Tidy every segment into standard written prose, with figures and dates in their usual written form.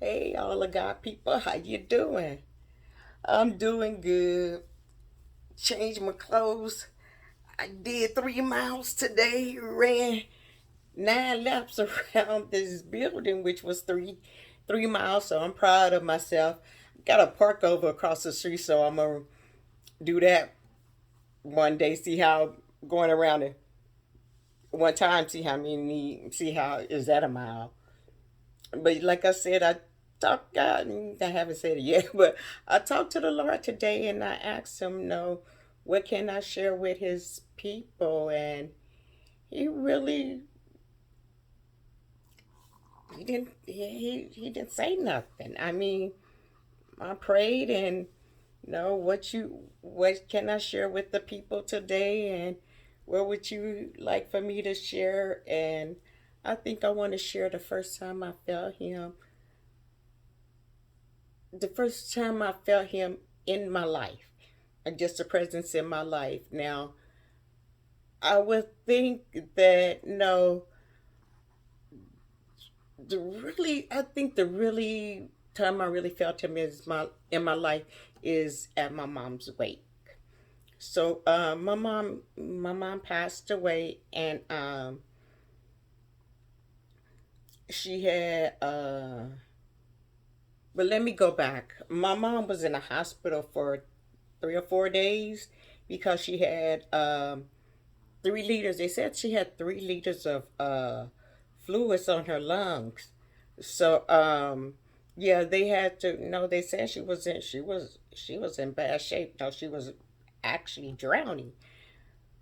Hey, all the God people, how you doing? I'm doing good. Changed my clothes. I did 3 miles today. Ran 9 laps around this building, which was three miles. So I'm proud of myself. Got a park over across the street, so I'm gonna do that one day. See how going around it one time. See how is that a mile? But like I said, I haven't said it yet, but I talked to the Lord today and I asked him, no, what can I share with his people? And he really, he didn't say nothing. I mean, I prayed and, what can I share with the people today? And what would you like for me to share? And I think I want to share the first time I felt him in my life, just a presence in my life. Now, I would think that no, I think the really time I really felt him is my in my life is at my mom's wake. So, my mom passed away, and she had But let me go back. My mom was in a hospital for 3 or 4 days because she had 3 liters. They said she had 3 liters of fluids on her lungs. So yeah, they had to. No, they said she was in bad shape. No, she was actually drowning.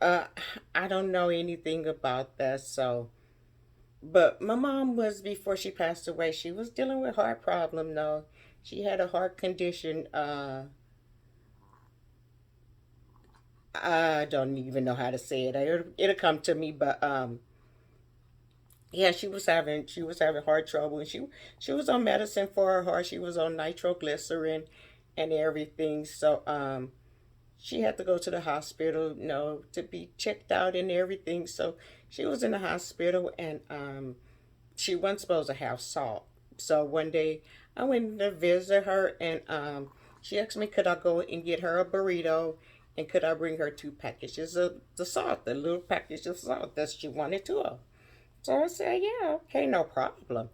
Uh, I don't know anything about that. So, but my mom was before she passed away. She was dealing with heart problem. No, she had a heart condition. I don't even know how to say it. It'll come to me, but yeah, she was having heart trouble, and she was on medicine for her heart. She was on nitroglycerin and everything. So she had to go to the hospital, to be checked out and everything. So she was in the hospital, and she wasn't supposed to have salt. So one day I went to visit her, and she asked me could I go and get her a burrito, and could I bring her 2 packages of the salt, the little package of salt that she wanted two of. So I said, yeah, okay, no problem.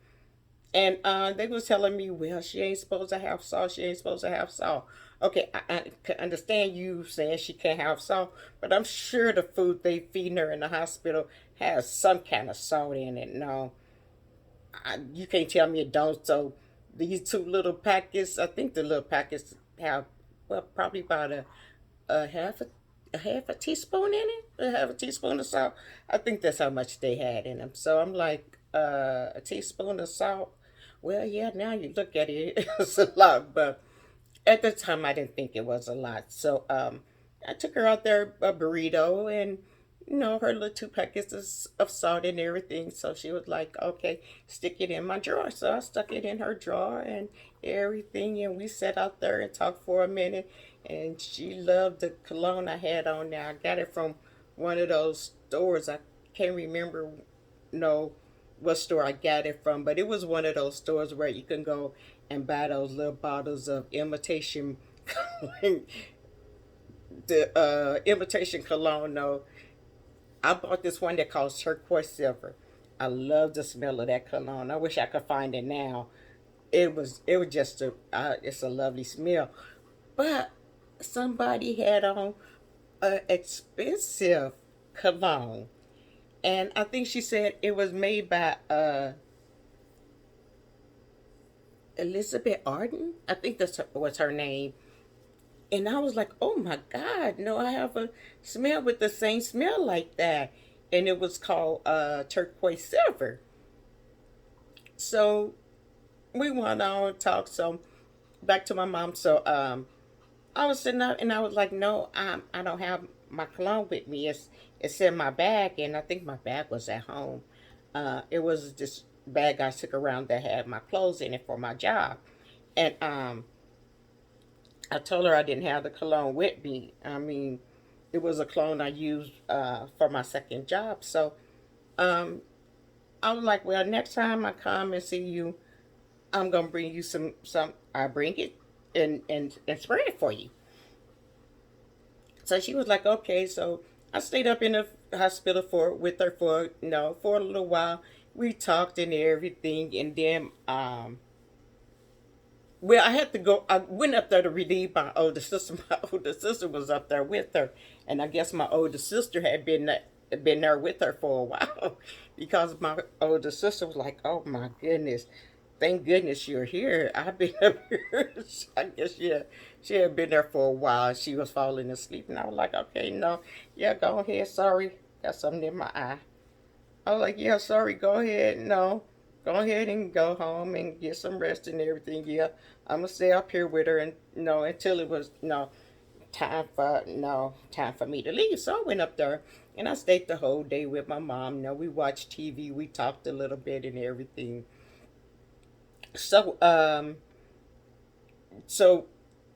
And they was telling me, well, she ain't supposed to have salt. She ain't supposed to have salt. Okay, I can understand you saying she can't have salt, but I'm sure the food they feeding her in the hospital has some kind of salt in it. No, you can't tell me it don't. So these two little packets, I think the little packets have, well, probably about a half a teaspoon in it, a half a teaspoon of salt. I think that's how much they had in them. So I'm like, a teaspoon of salt. Well, yeah, now you look at it, it's a lot, but at the time I didn't think it was a lot. So I took her out there a burrito and her little 2 packets of salt and everything. So she was like, okay, stick it in my drawer. So I stuck it in her drawer and everything. And we sat out there and talked for a minute. And she loved the cologne I had on there. I got it from one of those stores. I can't remember no what store I got it from, but it was one of those stores where you can go and buy those little bottles of imitation the imitation cologne. No, I bought this one that calls turquoise silver. I love the smell of that cologne. I wish I could find it now. It was just it's a lovely smell. But somebody had on a expensive cologne, and I think she said it was made by Elizabeth Arden. I think was her name. And I was like, oh my God, no, I have a smell with the same smell like that. And it was called turquoise silver. So we went on and talked. So back to my mom. So I was sitting up and I was like, no, I don't have my cologne with me. It's in my bag. And I think my bag was at home. It was this bag I took around that had my clothes in it for my job. And I told her I didn't have the cologne with me. I mean, it was a cologne I used for my second job. So um, I was like, well, next time I come and see you, I'm gonna bring you some. I bring it and spread it for you. So she was like, okay. So I stayed up in the hospital for with her for for a little while. We talked and everything, and then well, I had to go. I went up there to relieve my older sister. My older sister was up there with her, and I guess my older sister had been there with her for a while, because my older sister was like, "Oh my goodness, thank goodness you're here. I've been up here." I guess she had been there for a while. She was falling asleep, and I was like, "Okay, no, yeah, go ahead. Sorry, got something in my eye." I was like, yeah, sorry, go ahead. No, go ahead and go home and get some rest and everything. Yeah, I'm gonna stay up here with her and until it was time for me to leave. So I went up there and I stayed the whole day with my mom. We watched TV, we talked a little bit and everything. So so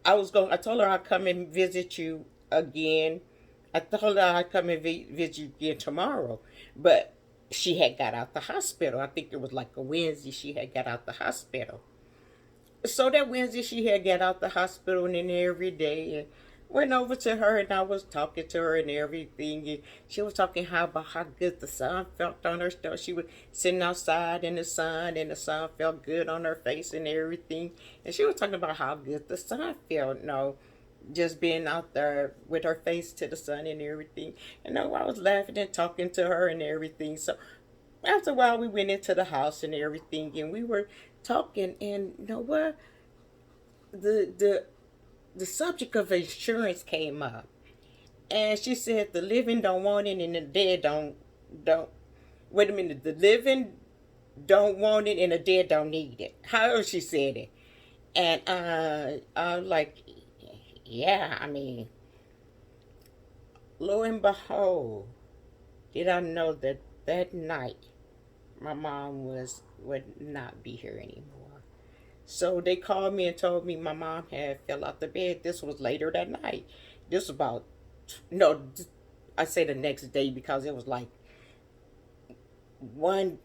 I told her I'd come and visit you again. I told her I'd come and visit you again tomorrow, but she had got out the hospital. I think it was like a Wednesday she had got out the hospital. So that Wednesday she had got out the hospital, and then every day and went over to her and I was talking to her and everything, and she was talking about how good the sun felt on her stuff. She was sitting outside in the sun and the sun felt good on her face and everything. And she was talking about how good the sun felt, just being out there with her face to the sun and everything. And I was laughing and talking to her and everything. So after a while, we went into the house and everything, and we were talking. And you know what? The the the subject of insurance came up, and she said the living don't want it, and the dead don't. Wait a minute, the living don't want it, and the dead don't need it. However she said it, and I was like, yeah, I mean, lo and behold, did I know that that night my mom would not be here anymore. So they called me and told me my mom had fell out the bed. This was later that night. This was about no, I say the next day because it was like one.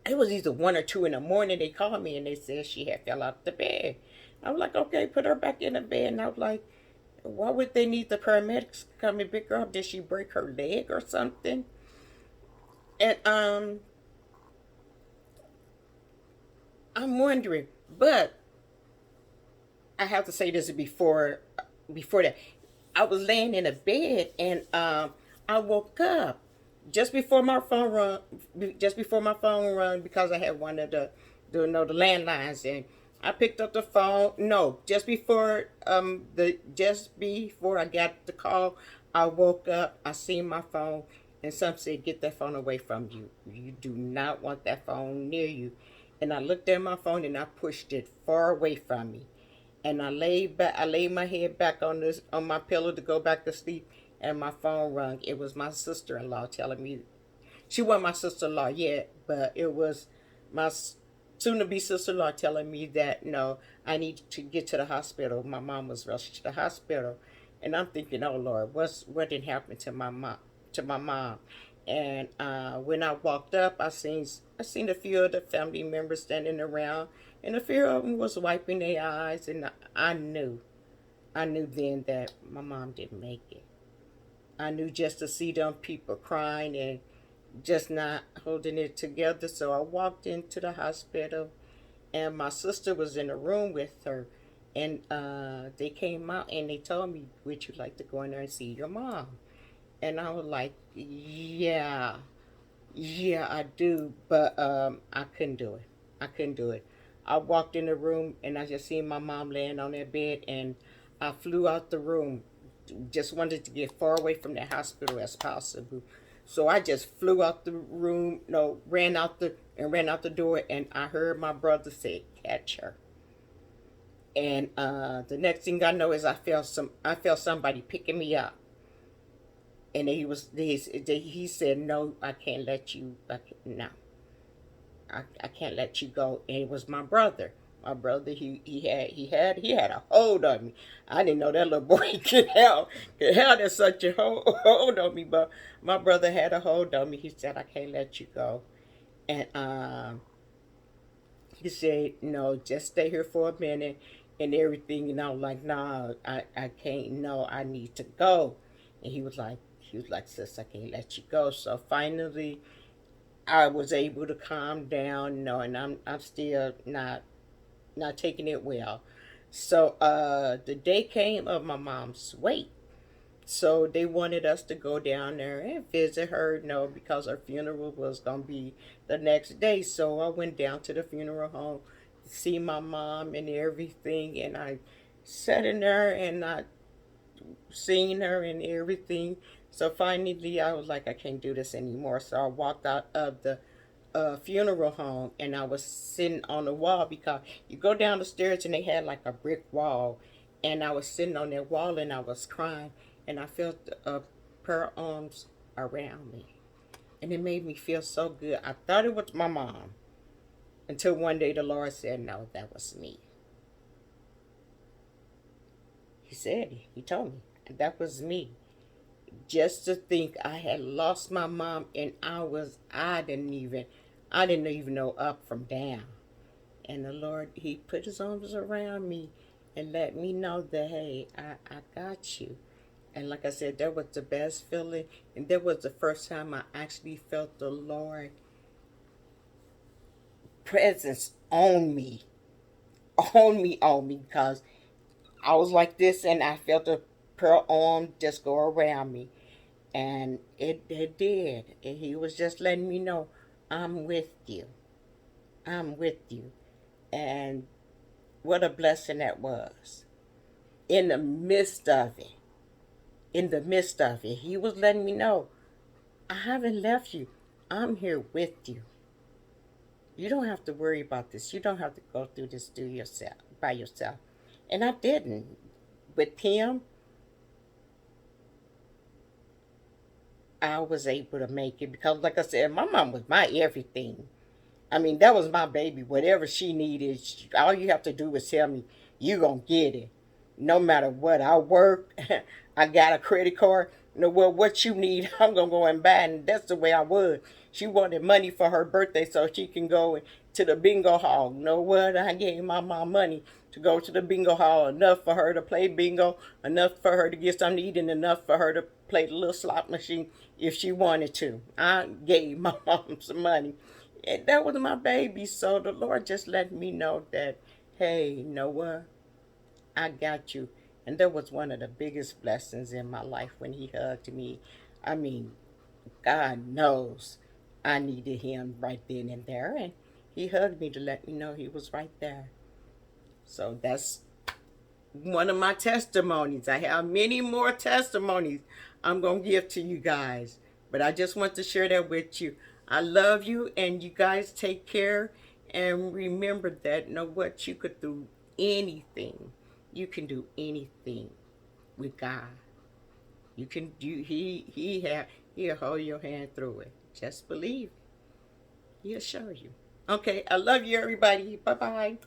It was either 1 or 2 in the morning. They called me and they said she had fell out the bed. I was like, okay, put her back in the bed. And I was like, why would they need the paramedics to come and pick her up? Did she break her leg or something? And I'm wondering, but I have to say this before that. I was laying in a bed and I woke up just before my phone run, because I had one of the landlines, and I picked up the phone. No, just before I got the call, I woke up. I seen my phone, and some said, "Get that phone away from you. You do not want that phone near you." And I looked at my phone and I pushed it far away from me. And I laid back. I laid my head back on my pillow to go back to sleep, and my phone rang. It was my sister-in-law telling me she wasn't my sister-in-law yet, but it was my soon-to-be sister-in-law telling me that no, I need to get to the hospital. My mom was rushed to the hospital, and I'm thinking, oh Lord, what did happen to my mom? And when I walked up, I seen a few of the family members standing around, and a few of them was wiping their eyes, and I knew then that my mom didn't make it. I knew just to see them people crying and just not holding it together. So I walked into the hospital, and my sister was in the room with her, and they came out and they told me, "Would you like to go in there and see your mom?" And I was like, "Yeah, yeah, I do," but I couldn't do it. I couldn't do it. I walked in the room and I just seen my mom laying on that bed, and I flew out the room. Just wanted to get far away from the hospital as possible. So I just flew out the room, no, ran out the door, and I heard my brother say, "Catch her." And the next thing I know is I felt somebody picking me up, and he said, "No, I can't let you. No, I can't let you go." And it was my brother. My brother, he had a hold on me. I didn't know that little boy could have such a hold on me, but my brother had a hold on me. He said, "I can't let you go," and he said, no, just stay here for a minute and everything. And I was like, nah, I can't. No, I need to go. And he was like, sis, I can't let you go. So finally, I was able to calm down. No, and I'm still not taking it well. So the day came of my mom's wake. So they wanted us to go down there and visit her, no, because her funeral was gonna be the next day. So I went down to the funeral home to see my mom and everything, and I sat in there and I seen her and everything. So finally, I was like, I can't do this anymore. So I walked out of the funeral home, and I was sitting on the wall because you go down the stairs and they had like a brick wall, and I was sitting on that wall and I was crying, and I felt her arms around me, and it made me feel so good. I thought it was my mom until one day the Lord said, "No, that was me." He said, He told me that was me. Just to think I had lost my mom, and I didn't even know up from down. And the Lord, He put His arms around me and let me know that, hey, I got you. And like I said, that was the best feeling. And that was the first time I actually felt the Lord presence on me, because I was like this and I felt the pearl arm just go around me. And it did. And He was just letting me know, I'm with you. I'm with you. And what a blessing that was. In the midst of it, He was letting me know, I haven't left you. I'm here with you. You don't have to worry about this. You don't have to go through this by yourself. And I didn't. With Him, I was able to make it because, like I said, my mom was my everything. I mean, that was my baby. Whatever she needed, all you have to do is tell me, you going to get it. No matter what. I work, I got a credit card. You know, well, what you need, I'm going to go and buy. And that's the way I was. She wanted money for her birthday so she can go to the bingo hall. You know what? I gave my mom money to go to the bingo hall. Enough for her to play bingo, enough for her to get something to eat, and enough for her to play the little slot machine if she wanted to. I gave my mom some money. And that was my baby. So the Lord just let me know that, hey, you know what? I got you. And that was one of the biggest blessings in my life when He hugged me. I mean, God knows I needed Him right then and there. And He hugged me to let me know He was right there. So that's one of my testimonies. I have many more testimonies I'm going to give to you guys. But I just want to share that with you. I love you, and you guys take care. And remember that, know what? You could do anything. You can do anything with God. You can do, He'll hold your hand through it. Just believe. He'll show you. Okay, I love you, everybody. Bye-bye.